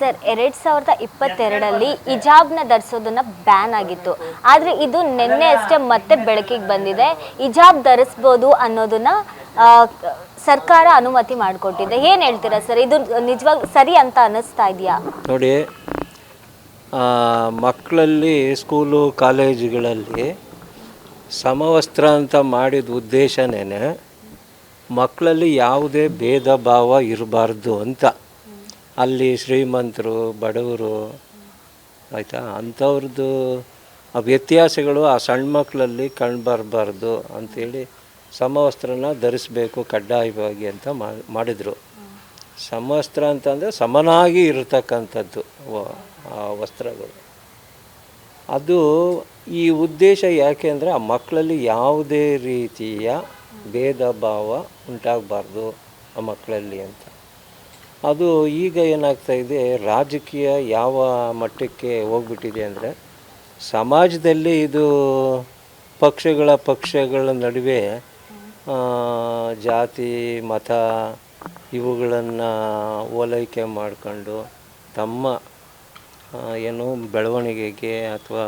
Sir 2022ರಲ್ಲಿ ಹಿಜಾಬ್ನ ಧರಿಸೋದನ್ನ ban ಆಗಿತ್ತು. ಆದರೆ ಇದು ನಿನ್ನೆ ಅಷ್ಟೇ ಮತ್ತೆ ಬೆಳಕಿಗೆ ಬಂದಿದೆ. ಹಿಜಾಬ್ ಧರಿಸ್ಬೋದು ಅನ್ನೋದನ್ನ ಸರ್ಕಾರ ಅನುಮತಿ ಮಾಡಿಕೊಟ್ಟಿದೆ. ಏನು ಹೇಳ್ತೀರಾ ಸರ್, ಇದು ನಿಜವಾಗಿ ಸರಿ ಅಂತ ಅನ್ನಿಸ್ತಾ ಇದೆಯಾ? ನೋಡಿ, ಮಕ್ಕಳಲ್ಲಿ ಸ್ಕೂಲು ಕಾಲೇಜುಗಳಲ್ಲಿ ಸಮವಸ್ತ್ರ ಅಂತ ಮಾಡಿದ ಉದ್ದೇಶನೇ ಮಕ್ಕಳಲ್ಲಿ ಯಾವುದೇ ಭೇದ ಭಾವ ಇರಬಾರ್ದು ಅಂತ. ಅಲ್ಲಿ ಶ್ರೀಮಂತರು ಬಡವರು ಆಯಿತಾ ಅಂಥವ್ರದ್ದು ವ್ಯತ್ಯಾಸಗಳು ಆ ಸಣ್ಣ ಮಕ್ಕಳಲ್ಲಿ ಕಂಡುಬರಬಾರ್ದು ಅಂಥೇಳಿ ಸಮವಸ್ತ್ರನ ಧರಿಸ್ಬೇಕು ಕಡ್ಡಾಯವಾಗಿ ಅಂತ ಮಾಡಿದರು. ಸಮವಸ್ತ್ರ ಅಂತಂದರೆ ಸಮನಾಗಿ ಇರತಕ್ಕಂಥದ್ದು ಆ ವಸ್ತ್ರಗಳು. ಅದು ಈ ಉದ್ದೇಶ ಯಾಕೆ ಅಂದರೆ ಆ ಮಕ್ಕಳಲ್ಲಿ ಯಾವುದೇ ರೀತಿಯ ಭೇದ ಭಾವ ಉಂಟಾಗಬಾರ್ದು ಆ ಮಕ್ಕಳಲ್ಲಿ ಅಂತ. ಅದು ಈಗ ಏನಾಗ್ತಾಯಿದೆ, ರಾಜಕೀಯ ಯಾವ ಮಟ್ಟಕ್ಕೆ ಹೋಗ್ಬಿಟ್ಟಿದೆ ಅಂದರೆ ಸಮಾಜದಲ್ಲಿ ಇದು ಪಕ್ಷಗಳ ನಡುವೆ ಜಾತಿ ಮತ ಇವುಗಳನ್ನು ಓಲೈಕೆ ಮಾಡಿಕೊಂಡು ತಮ್ಮ ಏನು ಬೆಳವಣಿಗೆಗೆ ಅಥವಾ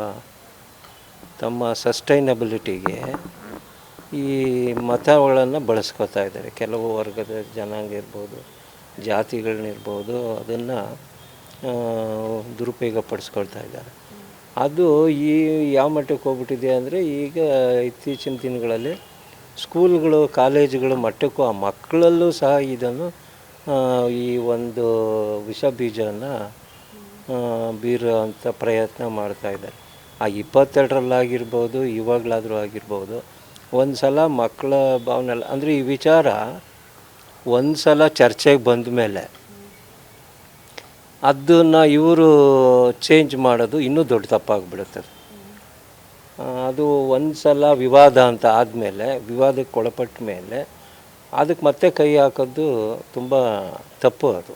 ತಮ್ಮ ಸಸ್ಟೈನಬಿಲಿಟಿಗೆ ಈ ಮತಗಳನ್ನು ಬಳಸ್ಕೊತಾ ಇದ್ದಾರೆ. ಕೆಲವು ವರ್ಗದ ಜನಾಂಗ ಇರ್ಬೋದು, ಜಾತಿಗಳನ್ನಿರ್ಬೋದು, ಅದನ್ನು ದುರುಪಯೋಗ ಪಡಿಸ್ಕೊಳ್ತಾ ಇದ್ದಾರೆ. ಅದು ಯಾವ ಮಟ್ಟಕ್ಕೆ ಹೋಗ್ಬಿಟ್ಟಿದೆ ಅಂದರೆ ಈಗ ಇತ್ತೀಚಿನ ದಿನಗಳಲ್ಲಿ ಸ್ಕೂಲ್ಗಳು ಕಾಲೇಜುಗಳು ಮಟ್ಟಕ್ಕೂ ಆ ಮಕ್ಕಳಲ್ಲೂ ಸಹ ಇದನ್ನು ಈ ಒಂದು ವಿಷ ಬೀಜವನ್ನು ಬೀರುವಂಥ ಪ್ರಯತ್ನ ಮಾಡ್ತಾಯಿದ್ದಾರೆ. ಆ 22ರಲ್ಲಾಗಿರ್ಬೋದು, ಇವಾಗಲಾದರೂ ಆಗಿರ್ಬೋದು, ಒಂದು ಸಲ ಮಕ್ಕಳ ಭಾವನೆ ಅಂದರೆ ಈ ವಿಚಾರ ಒಂದು ಸಲ ಚರ್ಚೆಗೆ ಬಂದ ಮೇಲೆ ಅದನ್ನು ಇವರು ಚೇಂಜ್ ಮಾಡೋದು ಇನ್ನೂ ದೊಡ್ಡ ತಪ್ಪಾಗಿಬಿಡುತ್ತದೆ. ಅದು ಒಂದು ಸಲ ವಿವಾದ ಅಂತ ಆದಮೇಲೆ, ವಿವಾದಕ್ಕೆ ಒಳಪಟ್ಟ ಮೇಲೆ ಅದಕ್ಕೆ ಮತ್ತೆ ಕೈ ಹಾಕೋದು ತುಂಬ ತಪ್ಪು. ಅದು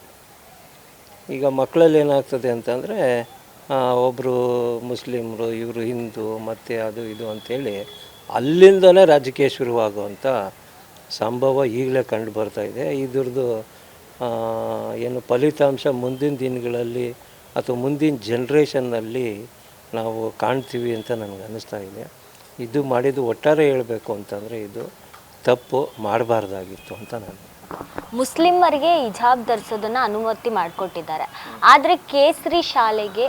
ಈಗ ಮಕ್ಕಳಲ್ಲಿ ಏನಾಗ್ತದೆ ಅಂತಂದರೆ ಒಬ್ಬರು ಮುಸ್ಲಿಮರು, ಇವರು ಹಿಂದೂ, ಮತ್ತು ಅದು ಇದು ಅಂಥೇಳಿ ಅಲ್ಲಿಂದಲೇ ರಾಜಕೀಯ ಶುರುವಾಗುವಂಥ ಸಂಭವ ಈಗಲೇ ಕಂಡು ಬರ್ತಾಯಿದೆ. ಇದ್ರದ್ದು ಏನು ಫಲಿತಾಂಶ ಮುಂದಿನ ದಿನಗಳಲ್ಲಿ ಅಥವಾ ಮುಂದಿನ ಜನ್ರೇಷನ್ನಲ್ಲಿ ನಾವು ಕಾಣ್ತೀವಿ ಅಂತ ನನಗೆ ಅನ್ನಿಸ್ತಾ ಇದೆ. ಇದು ಮಾಡಿದ್ದು ಒಟ್ಟಾರೆ ಹೇಳಬೇಕು ಅಂತಂದರೆ ಇದು ತಪ್ಪು, ಮಾಡಬಾರ್ದಾಗಿತ್ತು ಅಂತ ನಾನು. ಮುಸ್ಲಿಮರಿಗೆ ಹಿಜಾಬ್ ಧರಿಸೋದನ್ನು ಅನುಮತಿ ಮಾಡಿಕೊಟ್ಟಿದ್ದಾರೆ, ಆದರೆ ಕೇಸರಿ ಶಾಲೆಗೆ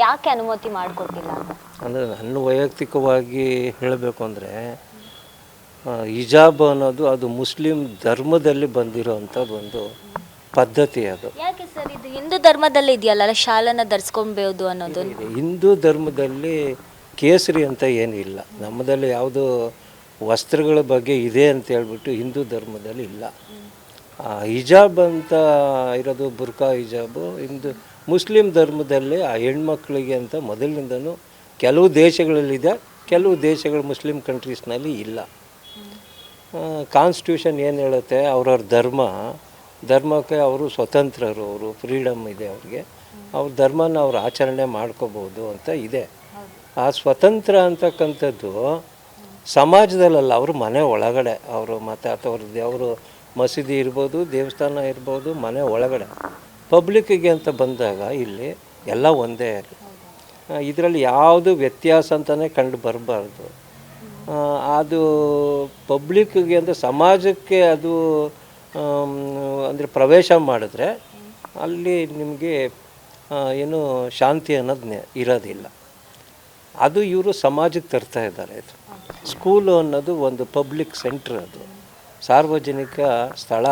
ಯಾಕೆ ಅನುಮತಿ ಮಾಡಿಕೊಟ್ಟಿಲ್ಲ? ಅಂದರೆ ನನ್ನ ವೈಯಕ್ತಿಕವಾಗಿ ಹೇಳಬೇಕು ಅಂದರೆ ಹಿಜಾಬ್ ಅನ್ನೋದು ಅದು ಮುಸ್ಲಿಂ ಧರ್ಮದಲ್ಲಿ ಬಂದಿರೋವಂಥದ್ದು ಒಂದು ಪದ್ಧತಿ. ಅದು ಯಾಕೆ ಸರ್, ಇದು ಹಿಂದೂ ಧರ್ಮದಲ್ಲಿ ಇದೆಯಲ್ಲ ಶಾಲನ್ನು ಧರಿಸ್ಕೊಬೋದು ಅನ್ನೋದು? ಹಿಂದೂ ಧರ್ಮದಲ್ಲಿ ಕೇಸರಿ ಅಂತ ಏನಿಲ್ಲ. ನಮ್ಮದಲ್ಲಿ ಯಾವುದು ವಸ್ತ್ರಗಳ ಬಗ್ಗೆ ಇದೆ ಅಂತ ಹೇಳ್ಬಿಟ್ಟು ಹಿಂದೂ ಧರ್ಮದಲ್ಲಿ ಇಲ್ಲ. ಹಿಜಾಬ್ ಅಂತ ಇರೋದು ಬುರ್ಕಾ ಹಿಜಾಬು ಮುಸ್ಲಿಂ ಧರ್ಮದಲ್ಲಿ ಆ ಹೆಣ್ಮಕ್ಳಿಗೆ ಅಂತ ಮೊದಲಿನಿಂದನೂ ಕೆಲವು ದೇಶಗಳಲ್ಲಿದೆ, ಕೆಲವು ದೇಶಗಳು ಮುಸ್ಲಿಂ ಕಂಟ್ರೀಸ್ನಲ್ಲಿ ಇಲ್ಲ. ಕಾನ್ಸ್ಟಿಟ್ಯೂಷನ್ ಏನು ಹೇಳುತ್ತೆ, ಅವ್ರವ್ರ ಧರ್ಮಕ್ಕೆ ಅವರು ಸ್ವತಂತ್ರರು, ಅವರು ಫ್ರೀಡಮ್ ಇದೆ ಅವ್ರಿಗೆ, ಅವ್ರ ಧರ್ಮನ ಅವ್ರು ಆಚರಣೆ ಮಾಡ್ಕೋಬೋದು ಅಂತ ಇದೆ. ಆ ಸ್ವತಂತ್ರ ಅಂತಕ್ಕಂಥದ್ದು ಸಮಾಜದಲ್ಲ, ಅವರು ಮನೆ ಒಳಗಡೆ ಅವರು ಮತ್ತು ಅಥವಾ ಅವರು ಮಸೀದಿ ಇರ್ಬೋದು, ದೇವಸ್ಥಾನ ಇರ್ಬೋದು, ಮನೆ ಒಳಗಡೆ. ಪಬ್ಲಿಕ್ಕಿಗೆ ಅಂತ ಬಂದಾಗ ಇಲ್ಲಿ ಎಲ್ಲ ಒಂದೇ. ಇದರಲ್ಲಿ ಯಾವುದು ವ್ಯತ್ಯಾಸ ಅಂತಲೇ ಕಂಡು ಬರಬಾರ್ದು. ಅದು ಪಬ್ಲಿಕ್ಕಿಗೆ ಅಂದರೆ ಸಮಾಜಕ್ಕೆ ಅದು ಅಂದರೆ ಪ್ರವೇಶ ಮಾಡಿದ್ರೆ ಅಲ್ಲಿ ನಿಮಗೆ ಏನು ಶಾಂತಿ ಅನ್ನೋದು ಇರೋದಿಲ್ಲ. ಅದು ಇವರು ಸಮಾಜಕ್ಕೆ ತರ್ತಾ ಇದ್ದಾರೆ. ಇದು ಸ್ಕೂಲು ಅನ್ನೋದು ಒಂದು ಪಬ್ಲಿಕ್ ಸೆಂಟ್ರ್, ಅದು ಸಾರ್ವಜನಿಕ ಸ್ಥಳ.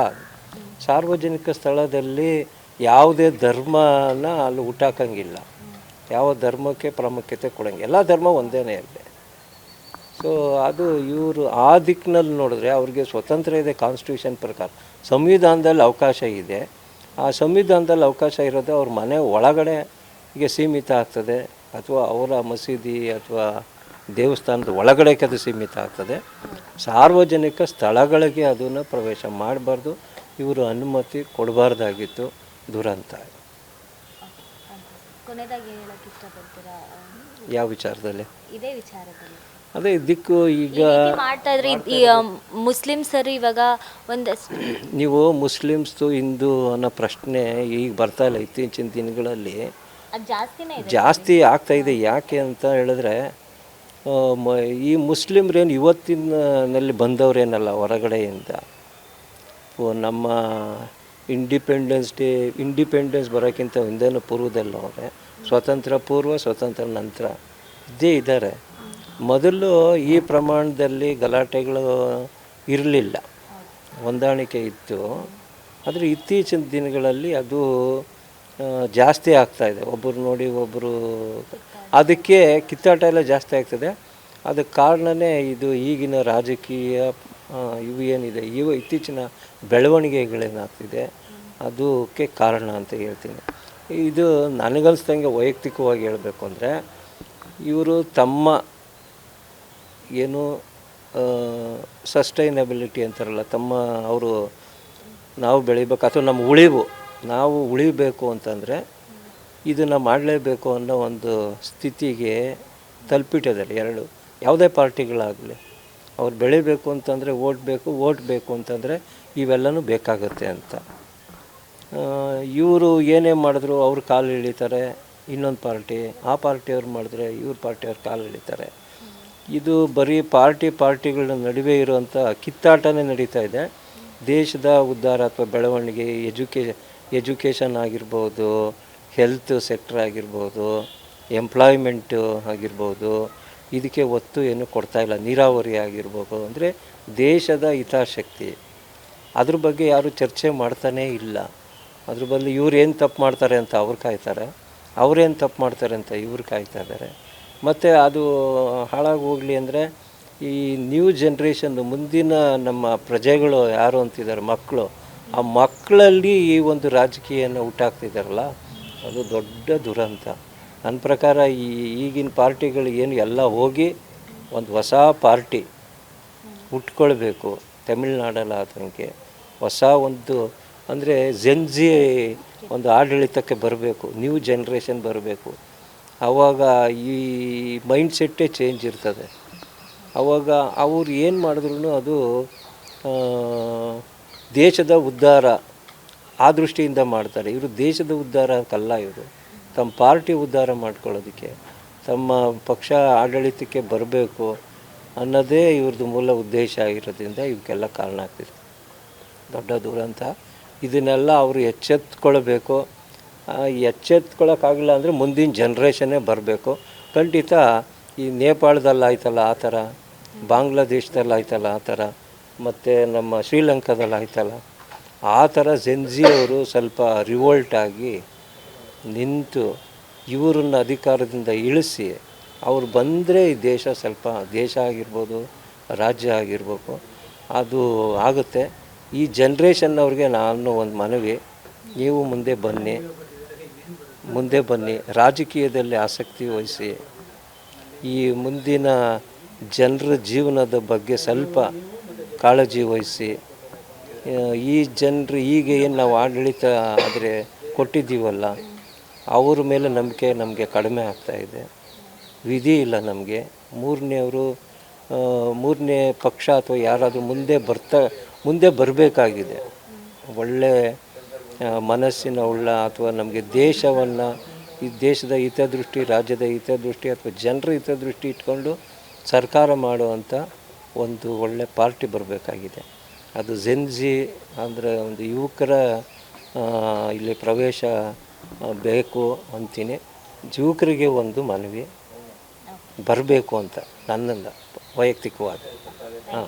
ಸಾರ್ವಜನಿಕ ಸ್ಥಳದಲ್ಲಿ ಯಾವುದೇ ಧರ್ಮನ ಅಲ್ಲಿ ಹುಟ್ಟಾಕಂಗಿಲ್ಲ, ಯಾವ ಧರ್ಮಕ್ಕೆ ಪ್ರಾಮುಖ್ಯತೆ ಕೊಡೋಂಗಿಲ್ಲ, ಎಲ್ಲ ಧರ್ಮ ಒಂದೇ ಇರಲಿ. ಸೊ ಅದು ಇವರು ಆ ದಿಕ್ಕಿನಲ್ಲಿ ನೋಡಿದ್ರೆ ಅವ್ರಿಗೆ ಸ್ವತಂತ್ರ ಇದೆ. ಕಾನ್ಸ್ಟಿಟ್ಯೂಷನ್ ಪ್ರಕಾರ ಸಂವಿಧಾನದಲ್ಲಿ ಅವಕಾಶ ಇದೆ. ಆ ಸಂವಿಧಾನದಲ್ಲಿ ಅವಕಾಶ ಇರೋದು ಅವ್ರ ಮನೆ ಒಳಗಡೆಗೆ ಸೀಮಿತ ಆಗ್ತದೆ, ಅಥವಾ ಅವರ ಮಸೀದಿ ಅಥವಾ ದೇವಸ್ಥಾನದ ಒಳಗಡೆಗೆ ಅದು ಸೀಮಿತ ಆಗ್ತದೆ. ಸಾರ್ವಜನಿಕ ಸ್ಥಳಗಳಿಗೆ ಅದನ್ನು ಪ್ರವೇಶ ಮಾಡಬಾರ್ದು. ಇವರು ಅನುಮತಿ ಕೊಡಬಾರ್ದಾಗಿತ್ತು. ದುರಂತ. ಕೊನೆಯದಾಗಿ ಹೇಳಕ್ಕೆ ಇಷ್ಟಪಡ್ತೀರಾ? ಯಾವ ವಿಚಾರದಲ್ಲಿ? ಇದೇ ವಿಚಾರದಲ್ಲಿ ಅದೇ ದಿಕ್ಕು ಈಗ ಈ ರೀತಿ ಮಾಡ್ತಾ ಇದ್ರೆ ಈ ಮುಸ್ಲಿಮ್ಸರು ಇವಾಗ ಒಂದಷ್ಟು ನೀವು ಮುಸ್ಲಿಮ್ಸ್ದು ಹಿಂದೂ ಅನ್ನೋ ಪ್ರಶ್ನೆ ಈಗ ಬರ್ತಾ ಇಲ್ಲ. ಇತ್ತೀಚಿನ ದಿನಗಳಲ್ಲಿ ಅದು ಜಾಸ್ತಿನೇ ಇದೆ. ಜಾಸ್ತಿ ಆಗ್ತಾ ಇದೆ. ಯಾಕೆ ಅಂತ ಹೇಳಿದ್ರೆ ಈ ಮುಸ್ಲಿಮ್ರೇನು ಇವತ್ತಿನಲ್ಲಿ ಬಂದವರೇನಲ್ಲ ಹೊರಗಡೆಯಿಂದ. ನಮ್ಮ ಇಂಡಿಪೆಂಡೆನ್ಸ್ ಬರೋಕ್ಕಿಂತ ಹಿಂದೆನೂ ಪೂರ್ವದಲ್ಲ ಅವರೇ, ಸ್ವತಂತ್ರ ಪೂರ್ವ ಸ್ವತಂತ್ರ ನಂತರ ಇದ್ದೇ ಇದ್ದಾರೆ. ಮೊದಲು ಈ ಪ್ರಮಾಣದಲ್ಲಿ ಗಲಾಟೆಗಳು ಇರಲಿಲ್ಲ, ಹೊಂದಾಣಿಕೆ ಇತ್ತು. ಆದರೆ ಇತ್ತೀಚಿನ ದಿನಗಳಲ್ಲಿ ಅದು ಜಾಸ್ತಿ ಆಗ್ತಾಯಿದೆ. ಒಬ್ಬರು ನೋಡಿ ಒಬ್ಬರು, ಅದಕ್ಕೆ ಕಿತ್ತಾಟ ಎಲ್ಲ ಜಾಸ್ತಿ ಆಗ್ತದೆ. ಅದಕ್ಕೆ ಕಾರಣವೇ ಇದು ಈಗಿನ ರಾಜಕೀಯ ಇವು ಏನಿದೆ, ಇತ್ತೀಚಿನ ಬೆಳವಣಿಗೆಗಳೇನಾಗ್ತಿದೆ ಅದಕ್ಕೆ ಕಾರಣ ಅಂತ ಹೇಳ್ತೀನಿ. ಇದು ನನಗನ್ಸ್ದಂಗೆ ವೈಯಕ್ತಿಕವಾಗಿ ಹೇಳಬೇಕು ಅಂದರೆ, ಇವರು ತಮ್ಮ ಏನು ಸಸ್ಟೈನಬಿಲಿಟಿ ಅಂತಾರಲ್ಲ, ಅವರು ನಾವು ಬೆಳಿಬೇಕು ಅಥವಾ ನಾವು ಉಳಿಬೇಕು ಅಂತಂದರೆ ಇದನ್ನು ಮಾಡಲೇಬೇಕು ಅನ್ನೋ ಒಂದು ಸ್ಥಿತಿಗೆ ತಲುಪಿಟ್ಟಿದ್ದಾರೆ. ಯಾವುದೇ ಪಾರ್ಟಿಗಳಾಗಲಿ ಅವ್ರು ಬೆಳಿಬೇಕು ಅಂತಂದರೆ ಓಟ್ ಬೇಕು ಅಂತಂದರೆ ಇವೆಲ್ಲನೂ ಬೇಕಾಗುತ್ತೆ ಅಂತ. ಇವರು ಏನೇ ಮಾಡಿದ್ರು ಅವ್ರು ಕಾಲು ಎಳಿತಾರೆ, ಇನ್ನೊಂದು ಆ ಪಾರ್ಟಿಯವ್ರು ಮಾಡಿದ್ರೆ ಪಾರ್ಟಿಯವ್ರು ಕಾಲು ಎಳಿತಾರೆ. ಇದು ಬರೀ ಪಾರ್ಟಿಗಳ ನಡುವೆ ಇರುವಂಥ ಕಿತ್ತಾಟನೇ ನಡೀತಾ ಇದೆ. ದೇಶದ ಉದ್ಧಾರ ಅಥವಾ ಬೆಳವಣಿಗೆ, ಎಜುಕೇಷನ್ ಆಗಿರ್ಬೋದು, ಹೆಲ್ತ್ ಸೆಕ್ಟರ್ ಆಗಿರ್ಬೋದು, ಎಂಪ್ಲಾಯ್ಮೆಂಟು ಆಗಿರ್ಬೋದು, ಇದಕ್ಕೆ ಒತ್ತು ಏನು ಕೊಡ್ತಾಯಿಲ್ಲ. ನೀರಾವರಿ ಆಗಿರ್ಬೋದು, ಅಂದರೆ ದೇಶದ ಹಿತಾಸಕ್ತಿ ಅದ್ರ ಬಗ್ಗೆ ಯಾರು ಚರ್ಚೆ ಮಾಡ್ತಾನೇ ಇಲ್ಲ. ಅದ್ರ ಬದಲು ಇವ್ರು ಏನು ತಪ್ಪು ಮಾಡ್ತಾರೆ ಅಂತ ಅವ್ರು ಕಾಯ್ತಾರೆ, ಅವ್ರೇನು ತಪ್ಪು ಮಾಡ್ತಾರೆ ಅಂತ ಇವ್ರು ಕಾಯ್ತಾ ಇದ್ದಾರೆ. ಮತ್ತು ಅದು ಹಾಳಾಗಿ ಹೋಗಲಿ ಅಂದರೆ ಈ ನ್ಯೂ ಜನ್ರೇಷನ್, ಮುಂದಿನ ನಮ್ಮ ಪ್ರಜೆಗಳು ಯಾರು ಅಂತಿದ್ದಾರೆ, ಮಕ್ಕಳು, ಆ ಮಕ್ಕಳಲ್ಲಿ ಈ ಒಂದು ರಾಜಕೀಯನ ಹುಟ್ಟಾಕ್ತಿದ್ದಾರಲ್ಲ, ಅದು ದೊಡ್ಡ ದುರಂತ. ನನ್ನ ಪ್ರಕಾರ ಈಗಿನ ಪಾರ್ಟಿಗಳು ಏನು ಎಲ್ಲ ಹೋಗಿ ಒಂದು ಹೊಸ ಪಾರ್ಟಿ ಹುಟ್ಕೊಳ್ಬೇಕು. ತಮಿಳ್ನಾಡಲ್ಲಿ ಆದಂಗೆ ಹೊಸ ಒಂದು ಅಂದರೆ ಜೆನ್ಜಿ ಒಂದು ಆಡಳಿತಕ್ಕೆ ಬರಬೇಕು, ನ್ಯೂ ಜನ್ರೇಷನ್ ಬರಬೇಕು. ಆವಾಗ ಈ ಮೈಂಡ್ಸೆಟ್ಟೇ ಚೇಂಜ್ ಇರ್ತದೆ. ಆವಾಗ ಅವ್ರು ಏನು ಮಾಡಿದ್ರು ಅದು ದೇಶದ ಉದ್ಧಾರ ಆ ದೃಷ್ಟಿಯಿಂದ ಮಾಡ್ತಾರೆ. ಇವರು ದೇಶದ ಉದ್ಧಾರಕ್ಕಲ್ಲ, ಇವರು ತಮ್ಮ ಪಾರ್ಟಿ ಉದ್ಧಾರ ಮಾಡ್ಕೊಳ್ಳೋದಕ್ಕೆ, ತಮ್ಮ ಪಕ್ಷ ಆಡಳಿತಕ್ಕೆ ಬರಬೇಕು ಅನ್ನೋದೇ ಇವ್ರದ್ದು ಮೂಲ ಉದ್ದೇಶ ಆಗಿರೋದ್ರಿಂದ ಇವಕ್ಕೆಲ್ಲ ಕಾರಣ ಆಗ್ತಿದೆ. ದೊಡ್ಡ ದುರಂತ. ಇದನ್ನೆಲ್ಲ ಅವರು ಎಚ್ಚೆತ್ಕೊಳ್ಬೇಕು. ಎಚ್ಚೆತ್ಕೊಳ್ಳೋಕ್ಕಾಗಲ್ಲ ಅಂದರೆ ಮುಂದಿನ ಜನ್ರೇಷನ್ನೇ ಬರಬೇಕು. ಖಂಡಿತ ಈ ನೇಪಾಳದಲ್ಲಿ ಆಯ್ತಲ್ಲ ಆ ಥರ, ಬಾಂಗ್ಲಾದೇಶದಲ್ಲಿ ಆಯ್ತಲ್ಲ ಆ ಥರ, ಮತ್ತು ನಮ್ಮ ಶ್ರೀಲಂಕಾದಲ್ಲಿ ಆಯ್ತಲ್ಲ ಆ ಥರ ಜೆನ್ಜಿಯವರು ಸ್ವಲ್ಪ ರಿವೋಲ್ಟ್ ಆಗಿ ನಿಂತು ಇವರನ್ನು ಅಧಿಕಾರದಿಂದ ಇಳಿಸಿ ಅವ್ರು ಬಂದರೆ ಈ ದೇಶ ಆಗಿರ್ಬೋದು, ರಾಜ್ಯ ಆಗಿರ್ಬೇಕು, ಅದು ಆಗುತ್ತೆ. ಈ ಜನ್ರೇಷನ್ನವ್ರಿಗೆ ನಾನು ಒಂದು ಮನವಿ, ನೀವು ಮುಂದೆ ಬನ್ನಿ, ರಾಜಕೀಯದಲ್ಲಿ ಆಸಕ್ತಿ ವಹಿಸಿ, ಈ ಮುಂದಿನ ಜನರ ಜೀವನದ ಬಗ್ಗೆ ಸ್ವಲ್ಪ ಕಾಳಜಿ ವಹಿಸಿ. ಈ ಜನರು ಈಗ ಏನು ನಾವು ಆಡಳಿತ ಆದರೆ ಕೊಟ್ಟಿದ್ದೀವಲ್ಲ, ಅವ್ರ ಮೇಲೆ ನಂಬಿಕೆ ನಮಗೆ ಕಡಿಮೆ ಆಗ್ತಾಯಿದೆ. ವಿಧಿ ಇಲ್ಲ ನಮಗೆ. ಮೂರನೇ ಪಕ್ಷ ಅಥವಾ ಯಾರಾದರೂ ಮುಂದೆ ಬರಬೇಕಾಗಿದೆ. ಒಳ್ಳೆ ಮನಸ್ಸಿನ ಅಥವಾ ನಮಗೆ ದೇಶವನ್ನು, ಈ ದೇಶದ ಹಿತದೃಷ್ಟಿ, ರಾಜ್ಯದ ಹಿತದೃಷ್ಟಿ ಅಥವಾ ಜನರ ಹಿತದೃಷ್ಟಿ ಇಟ್ಕೊಂಡು ಸರ್ಕಾರ ಮಾಡುವಂಥ ಒಂದು ಒಳ್ಳೆ ಪಾರ್ಟಿ ಬರಬೇಕಾಗಿದೆ. ಅದು ಜೆನ್ಜಿ ಅಂದರೆ ಒಂದು ಯುವಕರ ಇಲ್ಲಿ ಪ್ರವೇಶ ಬೇಕು ಅಂತೀನಿ. ಯುವಕರಿಗೆ ಒಂದು ಮನವಿ ಬರಬೇಕು ಅಂತ ನನ್ನಿಂದ ವೈಯಕ್ತಿಕವಾಗಿ. ಹಾಂ.